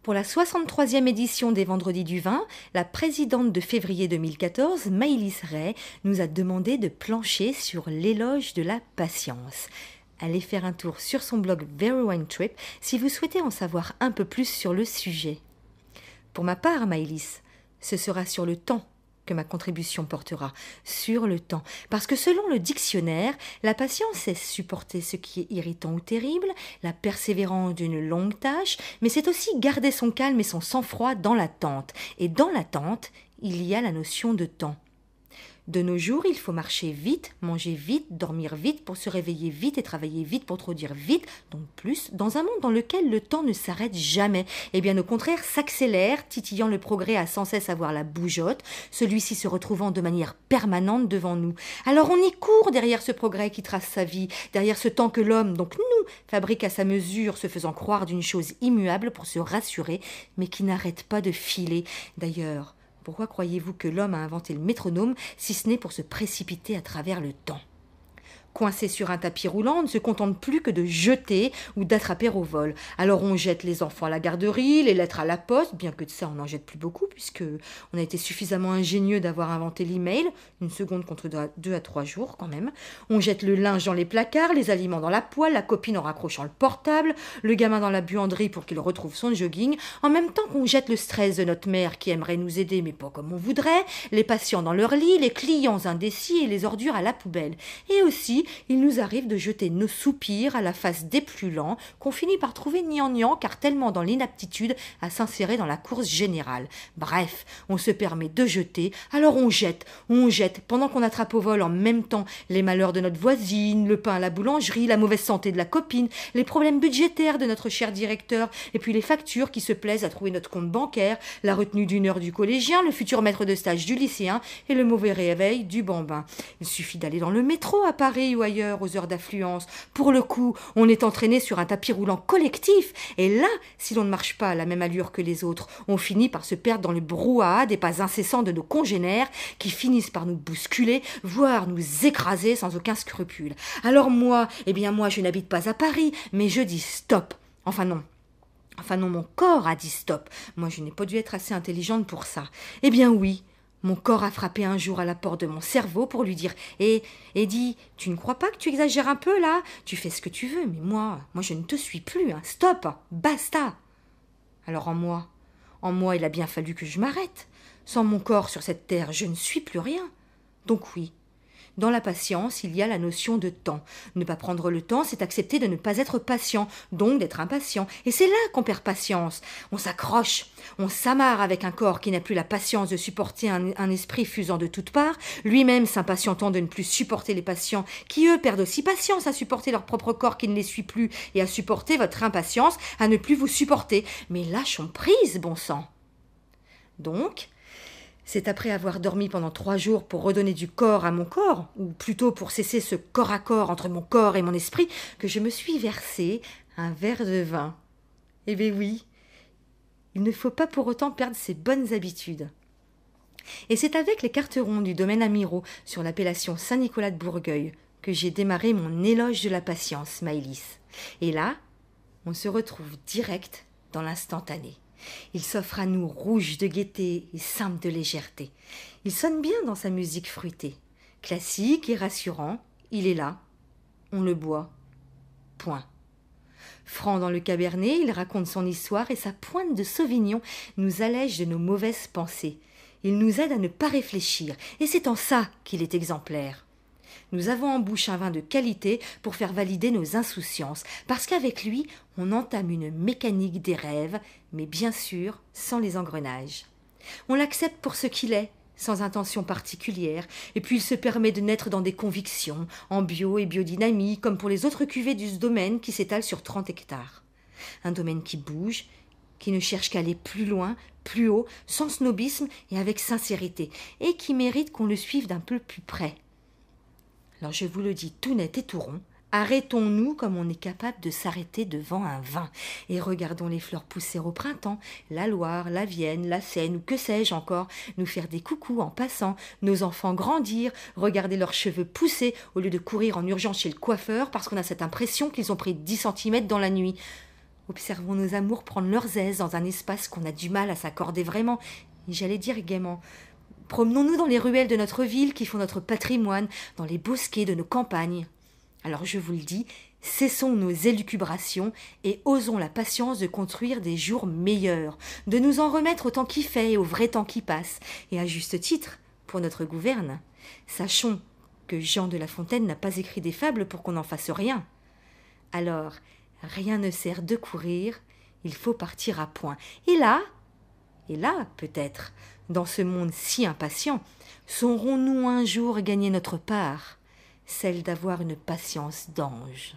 Pour la 63e édition des Vendredis du Vin, la présidente de février 2014, Maëlys Ray, nous a demandé de plancher sur l'éloge de la patience. Allez faire un tour sur son blog Very Wine Trip si vous souhaitez en savoir un peu plus sur le sujet. Pour ma part, Maëlys, ce sera sur le temps que ma contribution portera, sur le temps. Parce que selon le dictionnaire, la patience, c'est supporter ce qui est irritant ou terrible, la persévérance d'une longue tâche, mais c'est aussi garder son calme et son sang-froid dans l'attente. Et dans l'attente, il y a la notion de temps. De nos jours, il faut marcher vite, manger vite, dormir vite pour se réveiller vite et travailler vite pour produire vite, donc plus, dans un monde dans lequel le temps ne s'arrête jamais. Et bien au contraire s'accélère, titillant le progrès à sans cesse avoir la bougeotte, celui-ci se retrouvant de manière permanente devant nous. Alors on y court derrière ce progrès qui trace sa vie, derrière ce temps que l'homme, donc nous, fabrique à sa mesure, se faisant croire d'une chose immuable pour se rassurer, mais qui n'arrête pas de filer. D'ailleurs, pourquoi croyez-vous que l'homme a inventé le métronome, si ce n'est pour se précipiter à travers le temps ? Coincé sur un tapis roulant, on ne se contente plus que de jeter ou d'attraper au vol. Alors on jette les enfants à la garderie, les lettres à la poste, bien que de ça on n'en jette plus beaucoup, puisque on a été suffisamment ingénieux d'avoir inventé l'email, une seconde contre 2 à 3 jours quand même. On jette le linge dans les placards, les aliments dans la poêle, la copine en raccrochant le portable, le gamin dans la buanderie pour qu'il retrouve son jogging, en même temps qu'on jette le stress de notre mère qui aimerait nous aider mais pas comme on voudrait, les patients dans leur lit, les clients indécis et les ordures à la poubelle. Et aussi, il nous arrive de jeter nos soupirs à la face des plus lents qu'on finit par trouver gnangnan car tellement dans l'inaptitude à s'insérer dans la course générale. Bref, on se permet de jeter, alors on jette, pendant qu'on attrape au vol en même temps les malheurs de notre voisine, le pain à la boulangerie, la mauvaise santé de la copine, les problèmes budgétaires de notre cher directeur, et puis les factures qui se plaisent à trouver notre compte bancaire, la retenue d'1 heure du collégien, le futur maître de stage du lycéen et le mauvais réveil du bambin. Il suffit d'aller dans le métro à Paris ou ailleurs aux heures d'affluence. Pour le coup, on est entraîné sur un tapis roulant collectif et là, si l'on ne marche pas à la même allure que les autres, on finit par se perdre dans le brouhaha des pas incessants de nos congénères qui finissent par nous bousculer, voire nous écraser sans aucun scrupule. Alors moi, je n'habite pas à Paris, mais je dis stop. Enfin non, mon corps a dit stop. Moi, je n'ai pas dû être assez intelligente pour ça. Eh bien oui, mon corps a frappé un jour à la porte de mon cerveau pour lui dire « Eddie, tu ne crois pas que tu exagères un peu là ? Tu fais ce que tu veux, mais moi je ne te suis plus. Hein. Stop, basta !» Alors en moi, il a bien fallu que je m'arrête. Sans mon corps sur cette terre, je ne suis plus rien. Donc oui, dans la patience, il y a la notion de temps. Ne pas prendre le temps, c'est accepter de ne pas être patient, donc d'être impatient. Et c'est là qu'on perd patience. On s'accroche, on s'amarre avec un corps qui n'a plus la patience de supporter un esprit fusant de toutes parts, lui-même s'impatientant de ne plus supporter les patients, qui eux perdent aussi patience à supporter leur propre corps qui ne les suit plus, et à supporter votre impatience à ne plus vous supporter. Mais lâchons prise, bon sang. Donc, c'est après avoir dormi pendant 3 jours pour redonner du corps à mon corps, ou plutôt pour cesser ce corps à corps entre mon corps et mon esprit, que je me suis versé un verre de vin. Eh bien oui, il ne faut pas pour autant perdre ses bonnes habitudes. Et c'est avec les carterons du domaine Amirault, sur l'appellation Saint-Nicolas de Bourgueil, que j'ai démarré mon éloge de la patience, Maëlys. Et là, on se retrouve direct dans l'instantané. Il s'offre à nous rouge de gaieté et simple de légèreté. Il sonne bien dans sa musique fruitée. Classique et rassurant, il est là. On le boit. Point. Franc dans le cabernet, il raconte son histoire et sa pointe de sauvignon nous allège de nos mauvaises pensées. Il nous aide à ne pas réfléchir et c'est en ça qu'il est exemplaire. Nous avons en bouche un vin de qualité pour faire valider nos insouciances, parce qu'avec lui, on entame une mécanique des rêves, mais bien sûr sans les engrenages. On l'accepte pour ce qu'il est, sans intention particulière, et puis il se permet de naître dans des convictions, en bio et biodynamie, comme pour les autres cuvées du domaine qui s'étalent sur 30 hectares. Un domaine qui bouge, qui ne cherche qu'à aller plus loin, plus haut, sans snobisme et avec sincérité, et qui mérite qu'on le suive d'un peu plus près. Alors je vous le dis tout net et tout rond, arrêtons-nous comme on est capable de s'arrêter devant un vin et regardons les fleurs pousser au printemps, la Loire, la Vienne, la Seine ou que sais-je encore, nous faire des coucous en passant, nos enfants grandir, regarder leurs cheveux pousser au lieu de courir en urgence chez le coiffeur parce qu'on a cette impression qu'ils ont pris 10 cm dans la nuit. Observons nos amours prendre leurs aises dans un espace qu'on a du mal à s'accorder vraiment, et j'allais dire gaiement. Promenons-nous dans les ruelles de notre ville qui font notre patrimoine, dans les bosquets de nos campagnes. Alors je vous le dis, cessons nos élucubrations et osons la patience de construire des jours meilleurs, de nous en remettre au temps qui fait et au vrai temps qui passe, et à juste titre, pour notre gouverne. Sachons que Jean de La Fontaine n'a pas écrit des fables pour qu'on n'en fasse rien. Alors, rien ne sert de courir, il faut partir à point. Et là, peut-être, dans ce monde si impatient, saurons-nous un jour gagner notre part, celle d'avoir une patience d'ange.